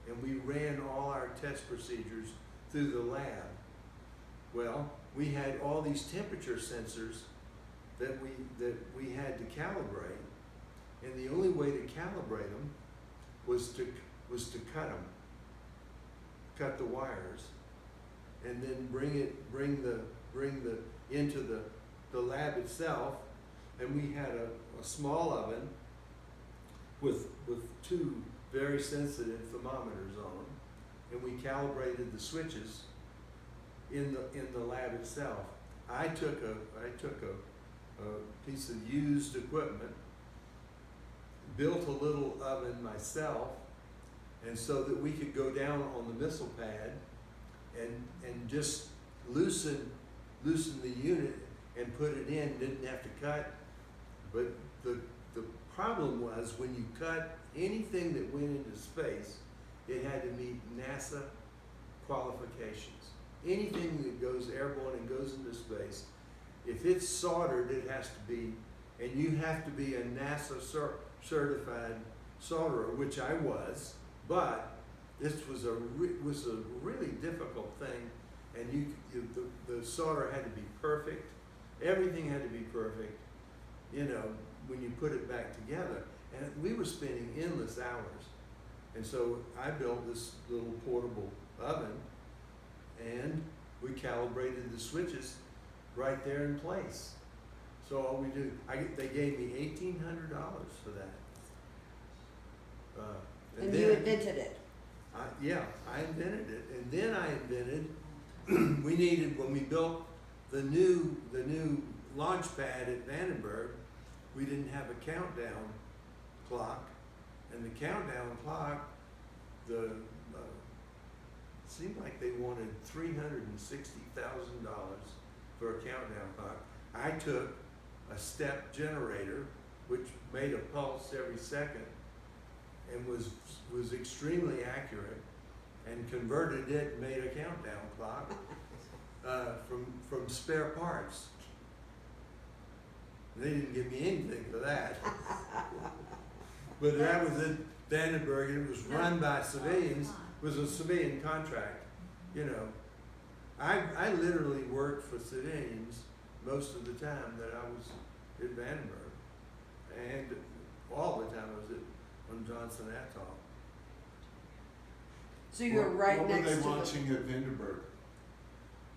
and we ran all our test procedures through the lab. Well, we had all these temperature sensors that we had to calibrate, and the only way to calibrate them was to cut the wires, and then bring the into the lab itself, and we had a small oven with two very sensitive thermometers on them, and we calibrated the switches in the lab itself. I took a piece of used equipment, built a little oven myself, and so that we could go down on the missile pad and just loosen the unit and put it in, didn't have to cut. But the problem was when you cut anything that went into space, it had to meet NASA qualifications. Anything that goes airborne and goes into space, if it's soldered, it has to be, and you have to be a NASA certified solderer, which I was, but this was a really difficult thing, and the solder had to be perfect. Everything had to be perfect, you know, when you put it back together. And we were spending endless hours. And so I built this little portable oven, and we calibrated the switches right there in place. So all we do, they gave me $1,800 for that. And you invented it. Yeah, I invented it, and then I invented. We needed, when we built the new launch pad at Vandenberg, we didn't have a countdown clock, and the countdown clock, seemed like they wanted $360,000 for a countdown clock. I took a step generator, which made a pulse every second, and was extremely accurate, and converted it and made a countdown clock from spare parts. They didn't give me anything for that. But that was at Vandenberg, and it was run by civilians. It was a civilian contract, you know. I literally worked for civilians most of the time that I was at Vandenberg, and all the time I was on Johnson Atoll. So you were right what next were they to launching at Vandenberg?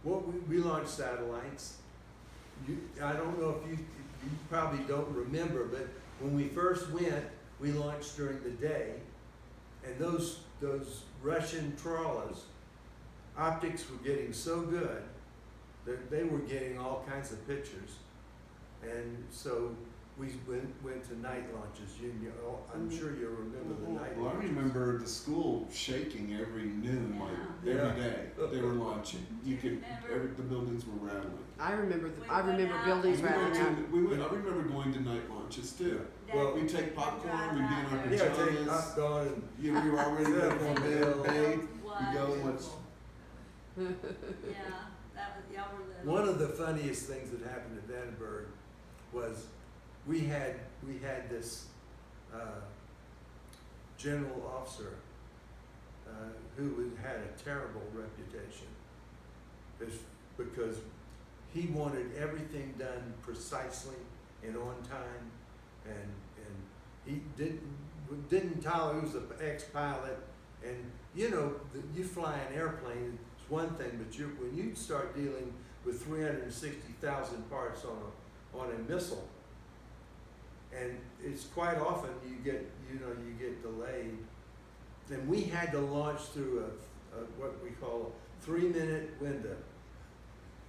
Well, we launched satellites. I don't know if you probably don't remember, but when we first went, we launched during the day, and those Russian trawlers, optics were getting so good that they were getting all kinds of pictures, and so we went to night launches. I'm sure you'll remember the night Well, I launches. remember the school shaking every noon, like Yeah. every day they were launching. You could, Remember? the buildings were rattling. I remember We went out buildings and We went rattling to, out. we went, I remember going to night launches too. Well, we'd take popcorn, we'd be in our Yeah, take pajamas. popcorn and We were already Yeah, ready for bed, babe. We go and watch. Yeah, that was, y'all were little. one of the funniest things that happened at Vandenberg was we had this general officer who had a terrible reputation, because he wanted everything done precisely and on time, and he didn't tolerate. He was an ex-pilot, and you know, you fly an airplane, it's one thing, but when you start dealing with 360,000 parts on a missile, and it's quite often you get delayed. And we had to launch through a what we call a 3-minute window.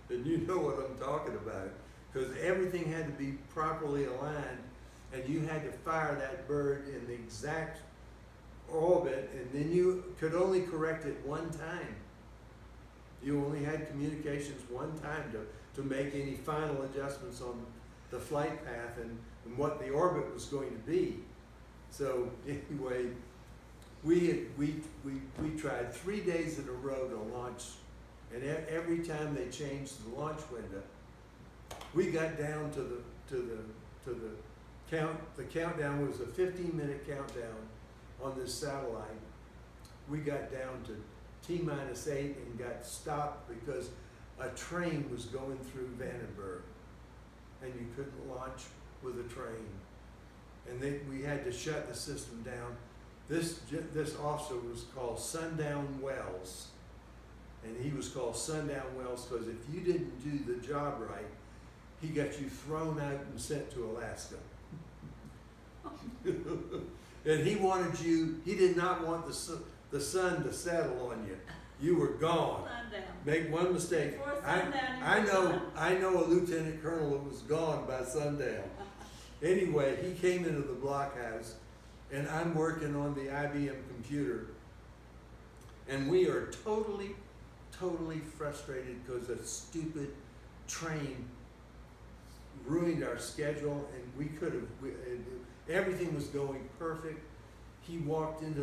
And you know what I'm talking about, because everything had to be properly aligned, and you had to fire that bird in the exact orbit, and then you could only correct it one time. You only had communications one time to make any final adjustments on the flight path and what the orbit was going to be. So anyway, we tried 3 days in a row to launch, and every time they changed the launch window, we got down to the count. The countdown was a 15-minute countdown on this satellite. We got down to T-8 and got stopped because a train was going through Vandenberg, and you couldn't launch with a train, and we had to shut the system down. This officer was called Sundown Wells, and he was called Sundown Wells because if you didn't do the job right, he got you thrown out and sent to Alaska. And he did not want the sun to settle on you. You were gone. Sundown. Make one mistake. Before sundown, I know a lieutenant colonel that was gone by sundown. Anyway, he came into the blockhouse, and I'm working on the IBM computer, and we are totally frustrated because a stupid train ruined our schedule, and everything was going perfect. He walked into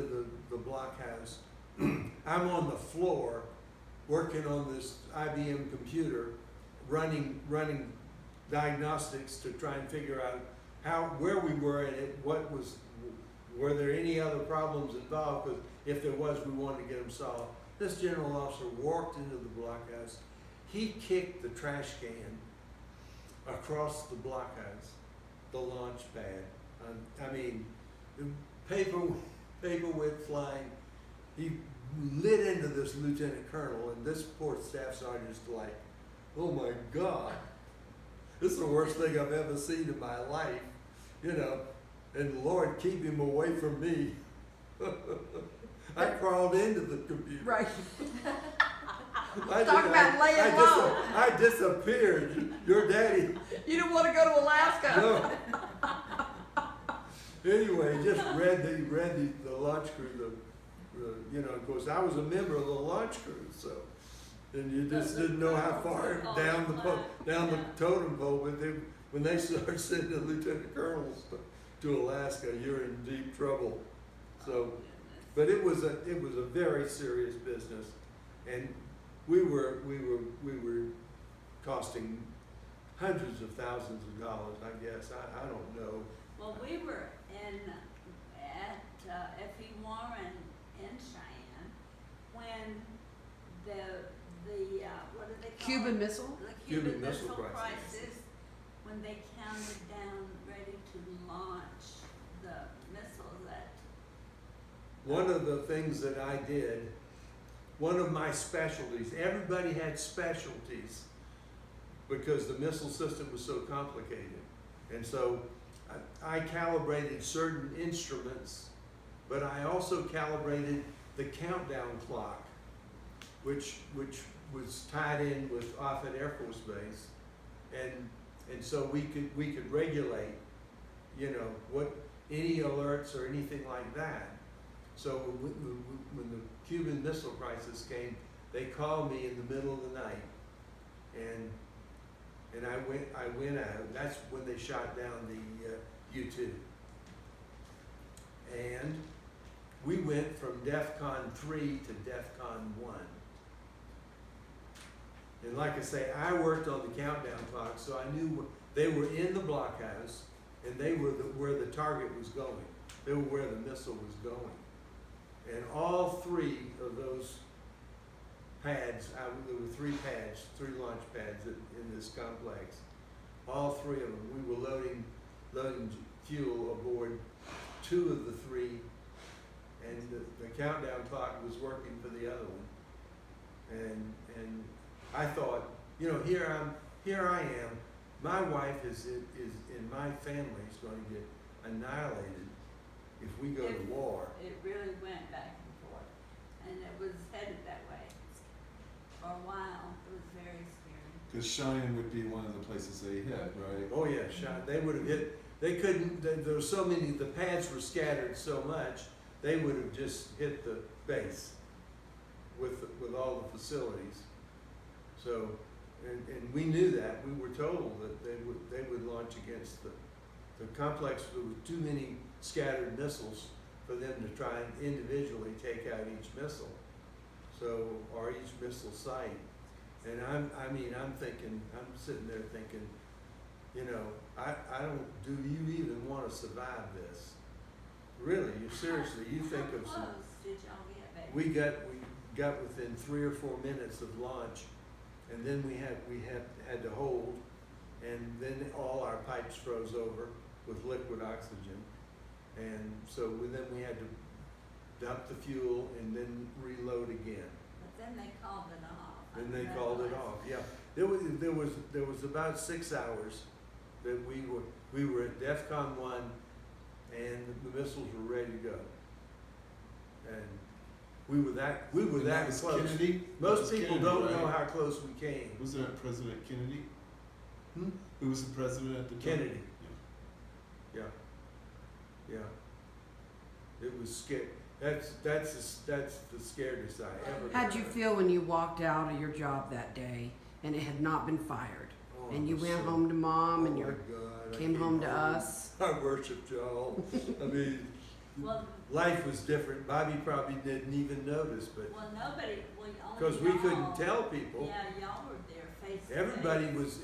the blockhouse. I'm on the floor working on this IBM computer, running diagnostics to try and figure out where we were in it, were there any other problems involved, because if there was, we wanted to get them solved. This general officer walked into the blockhouse. He kicked the trash can across the blockhouse, the launch pad. I mean, the paper paper went flying. He lit into this lieutenant colonel, and this poor staff sergeant's like, oh my God, this is the worst thing I've ever seen in my life, you know, and Lord, keep him away from me. I crawled into the computer. Right. I Talk about laying low. I disappeared. Your daddy. You don't want to go to Alaska. No. Anyway, just read the launch crew. You know, of course, I was a member of the launch crew, so, and you just didn't know how far down the totem pole. But when they start sending lieutenant colonels to Alaska, you're in deep trouble. So, but it was a very serious business, and we were costing hundreds of thousands of dollars, I guess. I don't know. Well, we were at F.E. Warren in Cheyenne when the what do they call Cuban it? missile? The Cuban Missile Crisis. Crisis, when they counted down ready to launch the missiles at One of the things that I did, one of my specialties, everybody had specialties because the missile system was so complicated. And so I calibrated certain instruments, but I also calibrated the countdown clock, which was tied in with Offutt Air Force Base. And so we could regulate, you know, what any alerts or anything like that. So when the Cuban Missile Crisis came, they called me in the middle of the night, and I went out. That's when they shot down the U-2, and we went from DEFCON 3 to DEFCON 1. And like I say, I worked on the countdown clock, so I knew they were in the blockhouse, and they were where the target was going. They were where the missile was going. And all three of those pads, there were three launch pads in this complex. All three of them, we were loading fuel aboard two of the three, and the countdown clock was working for the other one. And I thought, you know, here I am. My wife is in my family is going to get annihilated if we go to war. It really went back and forth, and it was headed that way for a while. It was very scary. Because Cheyenne would be one of the places they hit, right? Oh yeah, they would have hit. They couldn't. There were so many. The pads were scattered so much. They would have just hit the base with all the facilities. So, and we knew that. We were told that they would launch against the complex. There were too many scattered missiles for them to try and individually take out each missile. So, or each missile site. And I'm sitting there thinking, you know, do you even want to survive this? Really, seriously, you think How of some. close did y'all get, baby? We got within 3 or 4 minutes of launch, and then we had to hold, and then all our pipes froze over with liquid oxygen, and so then we had to dump the fuel and then reload again. But then they called it off. Then they called it off. Yeah, there was about 6 hours that we were at DEFCON 1, and the missiles were ready to go, and we were that And that was close. Kennedy? Most people Kennedy, don't right? know how close we came. Was that President Kennedy? Hmm? Who was the president at the time? Kennedy. Yeah. It was scary. That's the scariest I ever. How'd you feel when you walked out of your job that day and it had not been fired? Oh, And you it was went so- home to mom and oh you my God, I came home to us. I worshiped y'all. I mean, Well, life was different. Bobbie probably didn't even notice, but nobody, only because we couldn't y'all- tell people. Yeah, y'all were there face to face.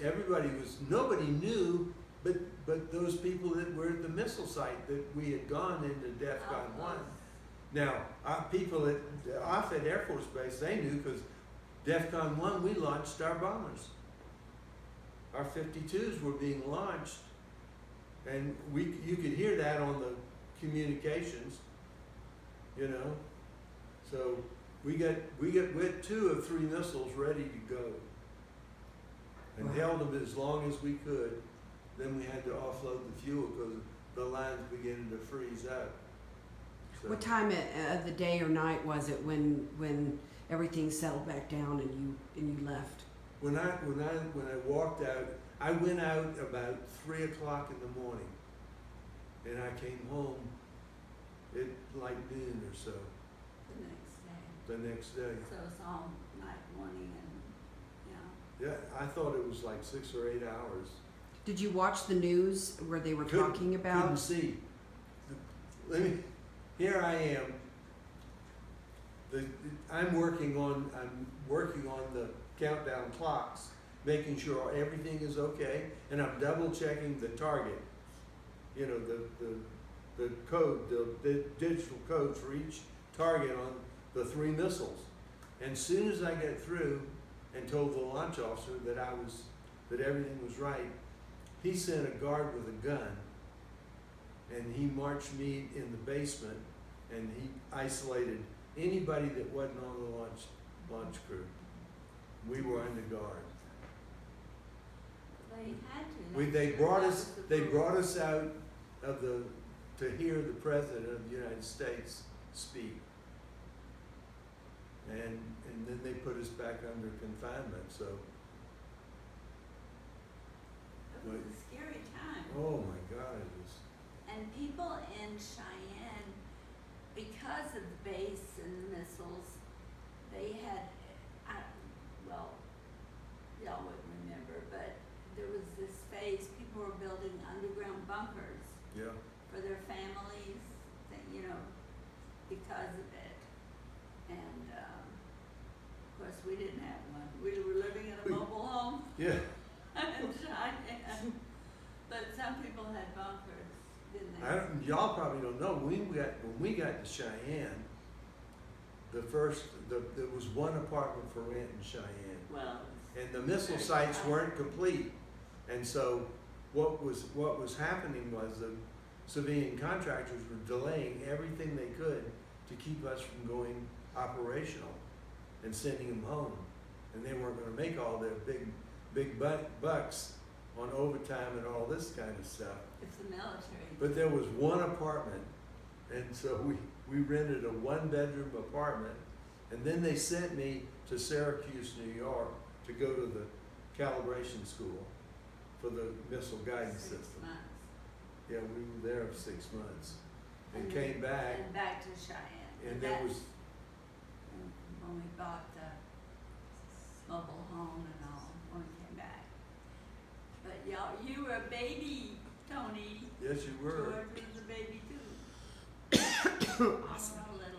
Everybody was, nobody knew, but those people that were at the missile site that we had gone into DEFCON 1. Now, our people at Offutt Air Force Base, they knew because DEFCON 1, we launched our bombers. Our 52s were being launched, and you could hear that on the communications. you know? So we had 2 of 3 missiles ready to go. And Wow. held them as long as we could. Then we had to offload the fuel because the lines beginning to freeze up. So What time of the day or night was it when everything settled back down and you left? when I walked out, I went out about 3 o'clock in the morning, and I came home at like noon or so The next day. the next day. So it's all night, morning, and, Yeah, I thought it was like 6 or 8 hours. Did you watch the news where they were talking about? Couldn't see. Here I am. I'm working on the countdown clocks, making sure everything is okay, and I'm double checking the target. You know, the code, the digital code for each target on the 3 missiles. And soon as I get through and told the launch officer that everything was right, he sent a guard with a gun, and he marched me in the basement, and he isolated anybody that wasn't on the launch crew. We were under guard. they had to. They That's brought that us. was the They rule. brought us out of to hear the President of the United States speak, and then they put us back under confinement. So, It was a scary time. oh my God, it was. And people in Cheyenne, because of the base and the missiles, they had, y'all wouldn't remember, but there was this phase, people were building underground bunkers Yeah. for their families, because of it. And, of course, we didn't have one. We were living in a mobile home Yeah. in Cheyenne. But some people had bunkers, didn't they? Y'all probably don't know. When we got to Cheyenne, there was one apartment for rent in Cheyenne. Well, And the missile sites weren't complete. And so what was happening was the civilian contractors were delaying everything they could to keep us from going operational and sending them home. And they weren't going to make all their big bucks on overtime and all this kind of stuff. it's the military. But there was one apartment, and so we rented a 1-bedroom apartment, and then they sent me to Syracuse, New York, to go to the calibration school for the missile guidance 6 system. months. Yeah, we were there 6 months, and then- came back, And back to Cheyenne. and But there that- was, when we bought the mobile home and all, when we came back. But you were a baby, Tony. yes, you were. George was a baby too. Awesome.